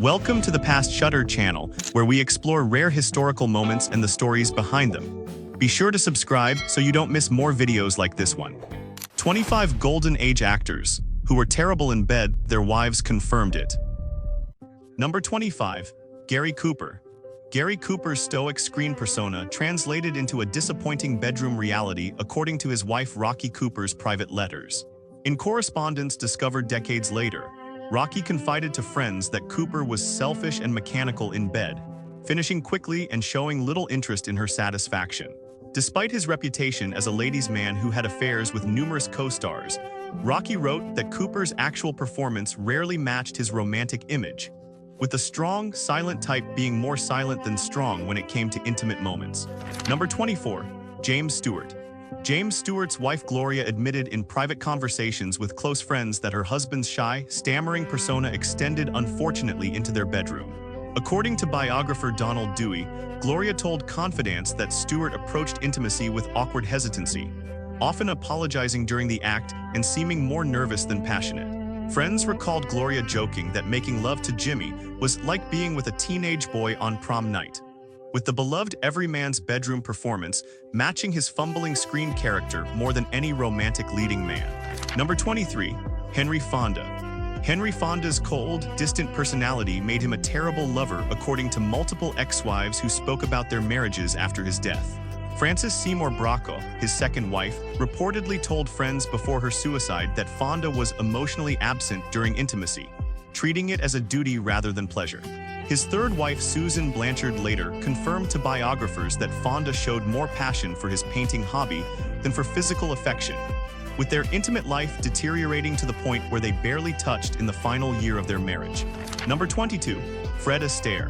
Welcome to the Past Shutter channel, where we explore rare historical moments and the stories behind them. Be sure to subscribe so you don't miss more videos like this one. 25 Golden Age actors who were terrible in bed, their wives confirmed it. Number 25. Gary Cooper. Gary Cooper's stoic screen persona translated into a disappointing bedroom reality according to his wife Rocky Cooper's private letters. In correspondence discovered decades later, Rocky confided to friends that Cooper was selfish and mechanical in bed, finishing quickly and showing little interest in her satisfaction. Despite his reputation as a ladies' man who had affairs with numerous co-stars, Rocky wrote that Cooper's actual performance rarely matched his romantic image, with the strong, silent type being more silent than strong when it came to intimate moments. Number 24. James Stewart. James Stewart's wife Gloria admitted in private conversations with close friends that her husband's shy, stammering persona extended unfortunately into their bedroom. According to biographer Donald Dewey, Gloria told confidants that Stewart approached intimacy with awkward hesitancy, often apologizing during the act and seeming more nervous than passionate. Friends recalled Gloria joking that making love to Jimmy was like being with a teenage boy on prom night, with the beloved everyman's bedroom performance matching his fumbling screen character more than any romantic leading man. Number 23. Henry Fonda. Henry Fonda's cold, distant personality made him a terrible lover according to multiple ex-wives who spoke about their marriages after his death. Frances Seymour Bracco, his second wife, reportedly told friends before her suicide that Fonda was emotionally absent during intimacy, treating it as a duty rather than pleasure. His third wife, Susan Blanchard, later confirmed to biographers that Fonda showed more passion for his painting hobby than for physical affection, with their intimate life deteriorating to the point where they barely touched in the final year of their marriage. Number 22. Fred Astaire.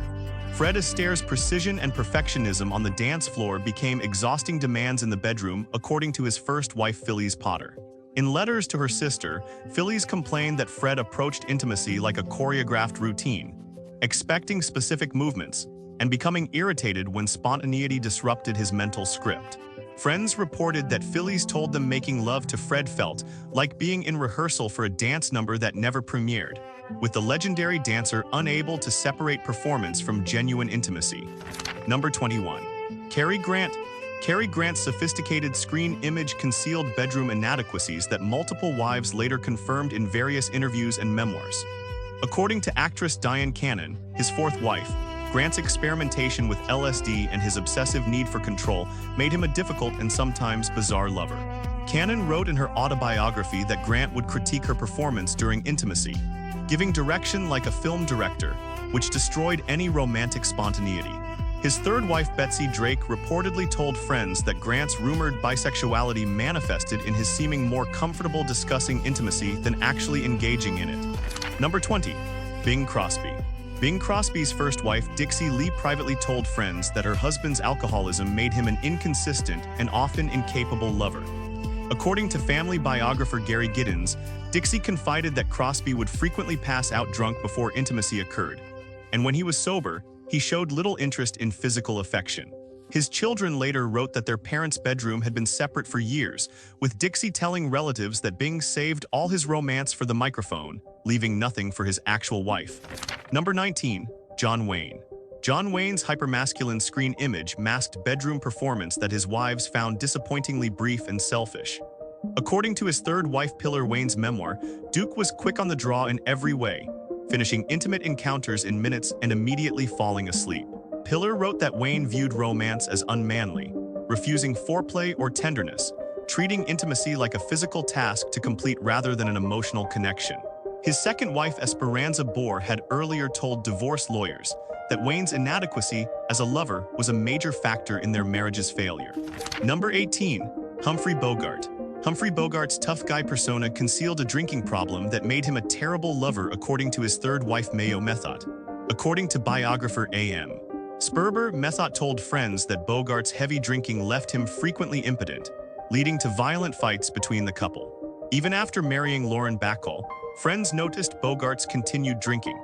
Fred Astaire's precision and perfectionism on the dance floor became exhausting demands in the bedroom, according to his first wife Phyllis Potter. In letters to her sister, Phyllis complained that Fred approached intimacy like a choreographed routine, expecting specific movements, and becoming irritated when spontaneity disrupted his mental script. Friends reported that Phyllis told them making love to Fred felt like being in rehearsal for a dance number that never premiered, with the legendary dancer unable to separate performance from genuine intimacy. Number 21. Cary Grant. Cary Grant's sophisticated screen image concealed bedroom inadequacies that multiple wives later confirmed in various interviews and memoirs. According to actress Diane Cannon, his fourth wife, Grant's experimentation with LSD and his obsessive need for control made him a difficult and sometimes bizarre lover. Cannon wrote in her autobiography that Grant would critique her performance during intimacy, giving direction like a film director, which destroyed any romantic spontaneity. His third wife, Betsy Drake, reportedly told friends that Grant's rumored bisexuality manifested in his seeming more comfortable discussing intimacy than actually engaging in it. Number 20. Bing Crosby. Bing Crosby's first wife, Dixie Lee, privately told friends that her husband's alcoholism made him an inconsistent and often incapable lover. According to family biographer Gary Giddens, Dixie confided that Crosby would frequently pass out drunk before intimacy occurred, and when he was sober, he showed little interest in physical affection. His children later wrote that their parents' bedroom had been separate for years, with Dixie telling relatives that Bing saved all his romance for the microphone, leaving nothing for his actual wife. Number 19. John Wayne. John Wayne's hypermasculine screen image masked bedroom performance that his wives found disappointingly brief and selfish. According to his third wife Pillar Wayne's memoir, Duke was quick on the draw in every way, finishing intimate encounters in minutes and immediately falling asleep. Pillar wrote that Wayne viewed romance as unmanly, refusing foreplay or tenderness, treating intimacy like a physical task to complete rather than an emotional connection. His second wife, Esperanza Bohr, had earlier told divorce lawyers that Wayne's inadequacy as a lover was a major factor in their marriage's failure. Number 18. Humphrey Bogart. Humphrey Bogart's tough guy persona concealed a drinking problem that made him a terrible lover, according to his third wife Mayo Methot. According to biographer A.M. Sperber, Methot told friends that Bogart's heavy drinking left him frequently impotent, leading to violent fights between the couple. Even after marrying Lauren Bacall, friends noticed Bogart's continued drinking,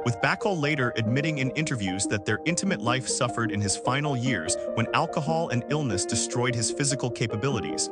with Bacall later admitting in interviews that their intimate life suffered in his final years when alcohol and illness destroyed his physical capabilities,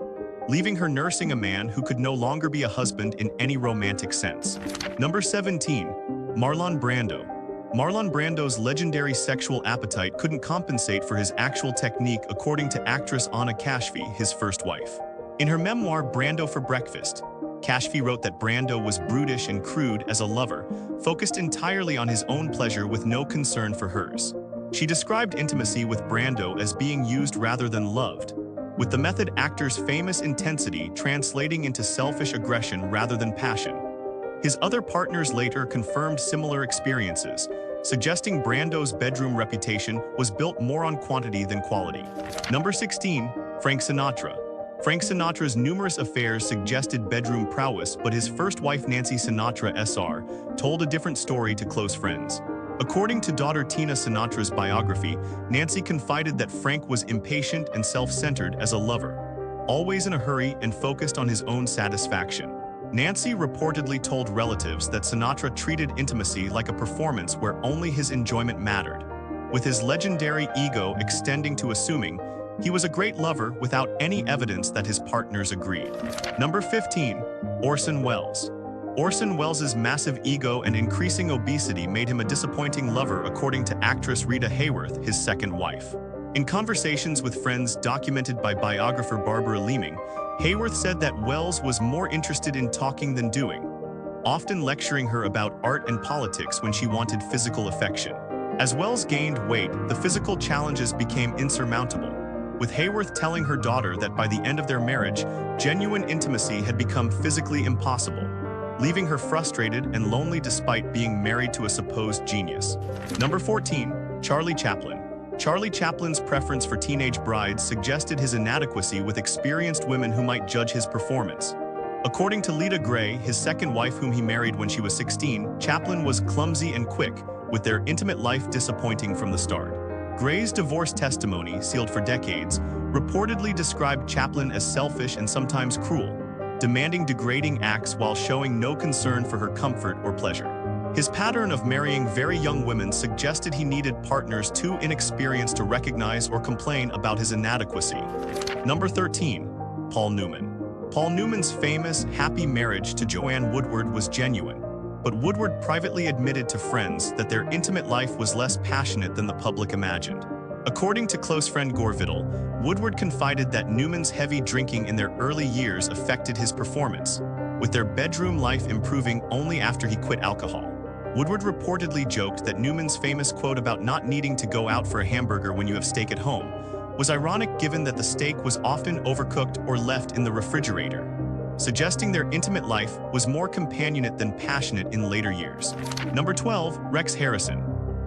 leaving her nursing a man who could no longer be a husband in any romantic sense. Number 17. Marlon Brando. Marlon Brando's legendary sexual appetite couldn't compensate for his actual technique, according to actress Anna Kashfi, his first wife. In her memoir, Brando for Breakfast, Kashfi wrote that Brando was brutish and crude as a lover, focused entirely on his own pleasure with no concern for hers. She described intimacy with Brando as being used rather than loved, with the method actor's famous intensity translating into selfish aggression rather than passion. His other partners later confirmed similar experiences, suggesting Brando's bedroom reputation was built more on quantity than quality. Number 16. Frank Sinatra. Frank Sinatra's numerous affairs suggested bedroom prowess, but his first wife Nancy Sinatra Sr. told a different story to close friends. According to daughter Tina Sinatra's biography, Nancy confided that Frank was impatient and self-centered as a lover, always in a hurry and focused on his own satisfaction. Nancy reportedly told relatives that Sinatra treated intimacy like a performance where only his enjoyment mattered, with his legendary ego extending to assuming he was a great lover without any evidence that his partners agreed. Number 15. Orson Welles. Orson Welles' massive ego and increasing obesity made him a disappointing lover, according to actress Rita Hayworth, his second wife. In conversations with friends documented by biographer Barbara Leeming, Hayworth said that Welles was more interested in talking than doing, often lecturing her about art and politics when she wanted physical affection. As Welles gained weight, the physical challenges became insurmountable, with Hayworth telling her daughter that by the end of their marriage, genuine intimacy had become physically impossible, leaving her frustrated and lonely despite being married to a supposed genius. Number 14. Charlie Chaplin. Charlie Chaplin's preference for teenage brides suggested his inadequacy with experienced women who might judge his performance. According to Lita Gray, his second wife whom he married when she was 16, Chaplin was clumsy and quick, with their intimate life disappointing from the start. Gray's divorce testimony, sealed for decades, reportedly described Chaplin as selfish and sometimes cruel, demanding degrading acts while showing no concern for her comfort or pleasure. His pattern of marrying very young women suggested he needed partners too inexperienced to recognize or complain about his inadequacy. Number 13. Paul Newman. Paul Newman's famous, happy marriage to Joanne Woodward was genuine, but Woodward privately admitted to friends that their intimate life was less passionate than the public imagined. According to close friend Gore Vidal, Woodward confided that Newman's heavy drinking in their early years affected his performance, with their bedroom life improving only after he quit alcohol. Woodward reportedly joked that Newman's famous quote about not needing to go out for a hamburger when you have steak at home was ironic, given that the steak was often overcooked or left in the refrigerator, suggesting their intimate life was more companionate than passionate in later years. Number 12. Rex Harrison.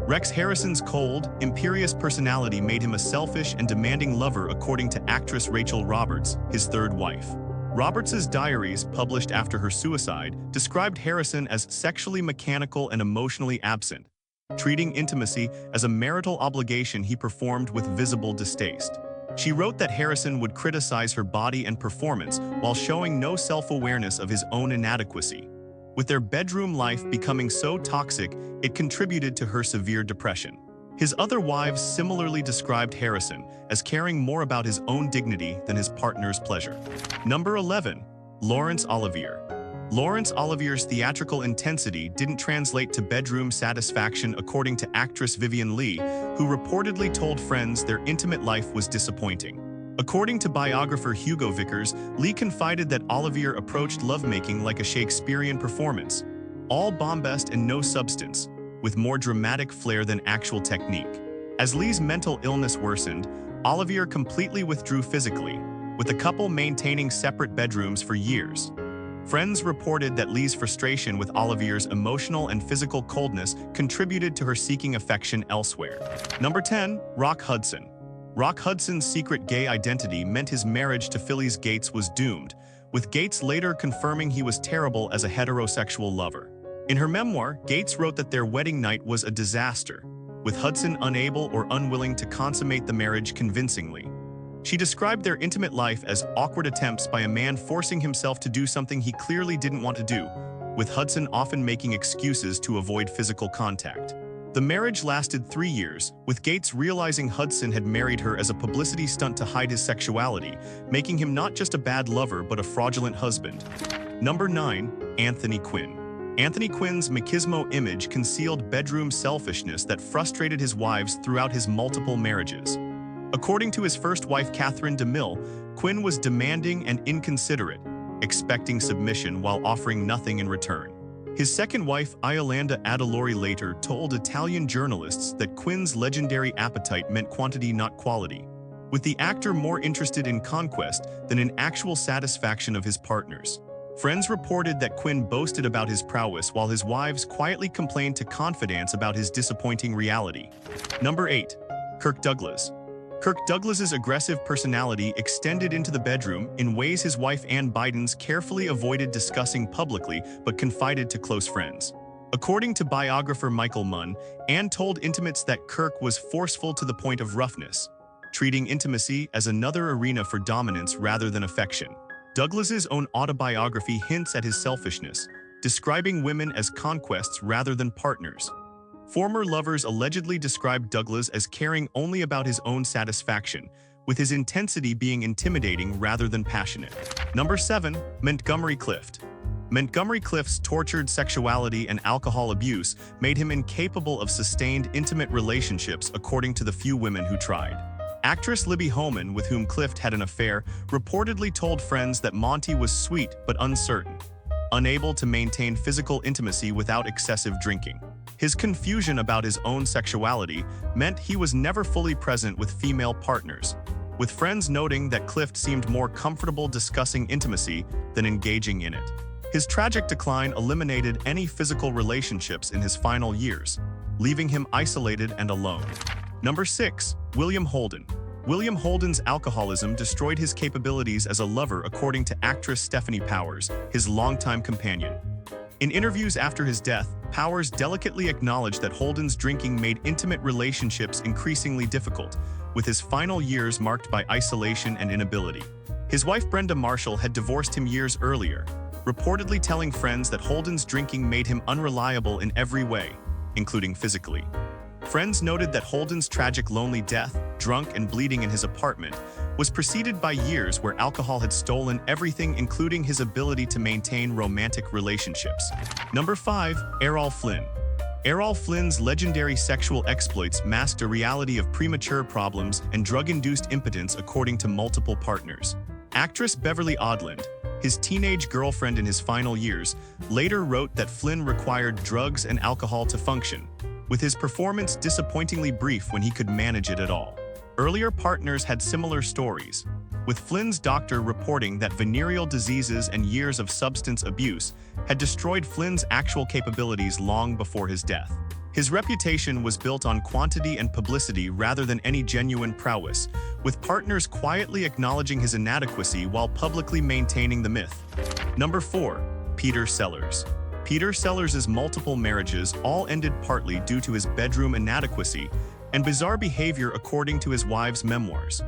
Rex Harrison's cold, imperious personality made him a selfish and demanding lover, according to actress Rachel Roberts, his third wife. Roberts's diaries, published after her suicide, described Harrison as sexually mechanical and emotionally absent, treating intimacy as a marital obligation he performed with visible distaste. She wrote that Harrison would criticize her body and performance while showing no self-awareness of his own inadequacy. With their bedroom life becoming so toxic, it contributed to her severe depression. His other wives similarly described Harrison as caring more about his own dignity than his partner's pleasure. Number 11. Laurence Olivier. Laurence Olivier's theatrical intensity didn't translate to bedroom satisfaction, according to actress Vivien Leigh, who reportedly told friends their intimate life was disappointing. According to biographer Hugo Vickers, Leigh confided that Olivier approached lovemaking like a Shakespearean performance, all bombast and no substance, with more dramatic flair than actual technique. As Leigh's mental illness worsened, Olivier completely withdrew physically, with the couple maintaining separate bedrooms for years. Friends reported that Leigh's frustration with Olivier's emotional and physical coldness contributed to her seeking affection elsewhere. Number 10. Rock Hudson. Rock Hudson's secret gay identity meant his marriage to Phyllis Gates was doomed, with Gates later confirming he was terrible as a heterosexual lover. In her memoir, Gates wrote that their wedding night was a disaster, with Hudson unable or unwilling to consummate the marriage convincingly. She described their intimate life as awkward attempts by a man forcing himself to do something he clearly didn't want to do, with Hudson often making excuses to avoid physical contact. The marriage lasted 3 years, with Gates realizing Hudson had married her as a publicity stunt to hide his sexuality, making him not just a bad lover but a fraudulent husband. Number 9. Anthony Quinn. Anthony Quinn's machismo image concealed bedroom selfishness that frustrated his wives throughout his multiple marriages. According to his first wife, Catherine DeMille, Quinn was demanding and inconsiderate, expecting submission while offering nothing in return. His second wife, Iolanda Adalori, later told Italian journalists that Quinn's legendary appetite meant quantity, not quality, with the actor more interested in conquest than in actual satisfaction of his partners. Friends reported that Quinn boasted about his prowess while his wives quietly complained to confidants about his disappointing reality. Number 8. Kirk Douglas. Kirk Douglas's aggressive personality extended into the bedroom in ways his wife Ann Bidens carefully avoided discussing publicly but confided to close friends. According to biographer Michael Munn, Ann told intimates that Kirk was forceful to the point of roughness, treating intimacy as another arena for dominance rather than affection. Douglas's own autobiography hints at his selfishness, describing women as conquests rather than partners. Former lovers allegedly described Douglas as caring only about his own satisfaction, with his intensity being intimidating rather than passionate. Number 7. Montgomery Clift. Montgomery Clift's tortured sexuality and alcohol abuse made him incapable of sustained intimate relationships, according to the few women who tried. Actress Libby Holman, with whom Clift had an affair, reportedly told friends that Monty was sweet but uncertain, unable to maintain physical intimacy without excessive drinking. His confusion about his own sexuality meant he was never fully present with female partners, with friends noting that Clift seemed more comfortable discussing intimacy than engaging in it. His tragic decline eliminated any physical relationships in his final years, leaving him isolated and alone. Number 6. William Holden. William Holden's alcoholism destroyed his capabilities as a lover, according to actress Stephanie Powers, his longtime companion. In interviews after his death, Powers delicately acknowledged that Holden's drinking made intimate relationships increasingly difficult, with his final years marked by isolation and inability. His wife Brenda Marshall had divorced him years earlier, reportedly telling friends that Holden's drinking made him unreliable in every way, including physically. Friends noted that Holden's tragic lonely death, drunk and bleeding in his apartment, was preceded by years where alcohol had stolen everything, including his ability to maintain romantic relationships. Number 5. Errol Flynn. Errol Flynn's legendary sexual exploits masked a reality of premature problems and drug-induced impotence, according to multiple partners. Actress Beverly Odland, his teenage girlfriend in his final years, later wrote that Flynn required drugs and alcohol to function, with his performance disappointingly brief when he could manage it at all. Earlier partners had similar stories, with Flynn's doctor reporting that venereal diseases and years of substance abuse had destroyed Flynn's actual capabilities long before his death. His reputation was built on quantity and publicity rather than any genuine prowess, with partners quietly acknowledging his inadequacy while publicly maintaining the myth. Number 4. Peter Sellers. Peter Sellers' multiple marriages all ended partly due to his bedroom inadequacy and bizarre behavior, according to his wife's memoirs.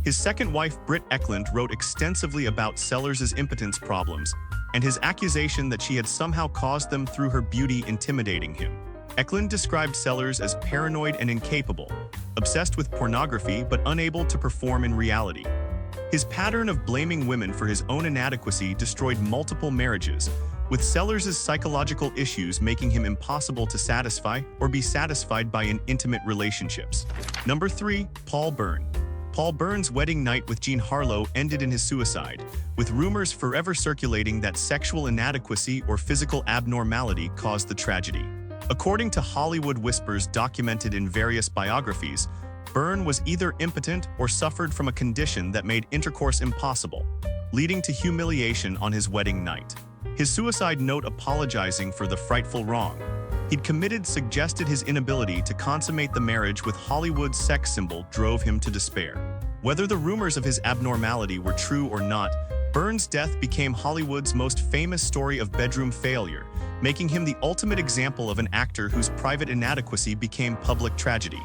His second wife, Britt Eklund, wrote extensively about Sellers' impotence problems and his accusation that she had somehow caused them through her beauty, intimidating him. Eklund described Sellers as paranoid and incapable, obsessed with pornography but unable to perform in reality. His pattern of blaming women for his own inadequacy destroyed multiple marriages, with Sellers' psychological issues making him impossible to satisfy or be satisfied by in intimate relationships. Number 3. Paul Byrne. Paul Byrne's wedding night with Jean Harlow ended in his suicide, with rumors forever circulating that sexual inadequacy or physical abnormality caused the tragedy. According to Hollywood whispers documented in various biographies, Byrne was either impotent or suffered from a condition that made intercourse impossible, leading to humiliation on his wedding night. His suicide note apologizing for the frightful wrong he'd committed suggested his inability to consummate the marriage with Hollywood's sex symbol drove him to despair. Whether the rumors of his abnormality were true or not, Byrne's death became Hollywood's most famous story of bedroom failure, making him the ultimate example of an actor whose private inadequacy became public tragedy.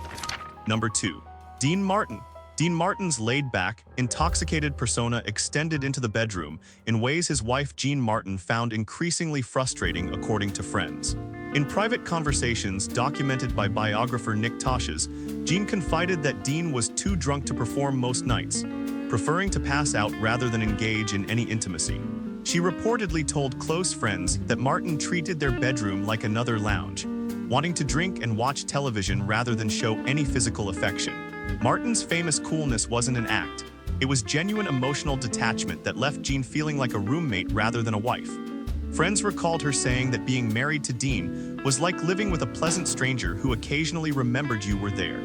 Number 2. Dean Martin. Dean Martin's laid-back, intoxicated persona extended into the bedroom in ways his wife Jean Martin found increasingly frustrating, according to friends. In private conversations documented by biographer Nick Tosches, Jean confided that Dean was too drunk to perform most nights, preferring to pass out rather than engage in any intimacy. She reportedly told close friends that Martin treated their bedroom like another lounge, wanting to drink and watch television rather than show any physical affection. Martin's famous coolness wasn't an act. It was genuine emotional detachment that left Jean feeling like a roommate rather than a wife. Friends recalled her saying that being married to Dean was like living with a pleasant stranger who occasionally remembered you were there,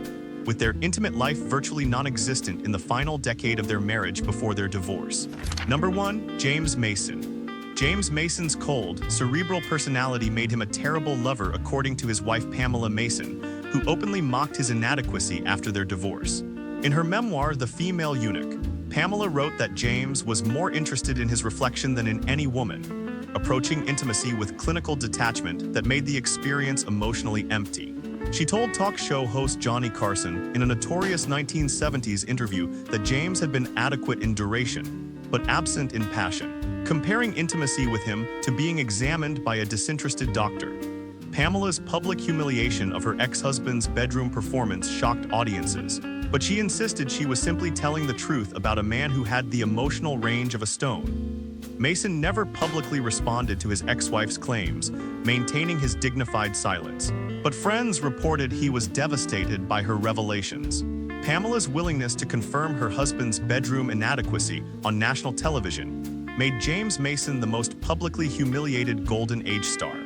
with their intimate life virtually non-existent in the final decade of their marriage before their divorce. Number 1. James Mason. James Mason's cold, cerebral personality made him a terrible lover, according to his wife Pamela Mason, who openly mocked his inadequacy after their divorce. In her memoir, The Female Eunuch, Pamela wrote that James was more interested in his reflection than in any woman, approaching intimacy with clinical detachment that made the experience emotionally empty. She told talk show host Johnny Carson in a notorious 1970s interview that James had been adequate in duration, but absent in passion, comparing intimacy with him to being examined by a disinterested doctor. Pamela's public humiliation of her ex-husband's bedroom performance shocked audiences, but she insisted she was simply telling the truth about a man who had the emotional range of a stone. Mason never publicly responded to his ex-wife's claims, maintaining his dignified silence. But friends reported he was devastated by her revelations. Pamela's willingness to confirm her husband's bedroom inadequacy on national television made James Mason the most publicly humiliated Golden Age star.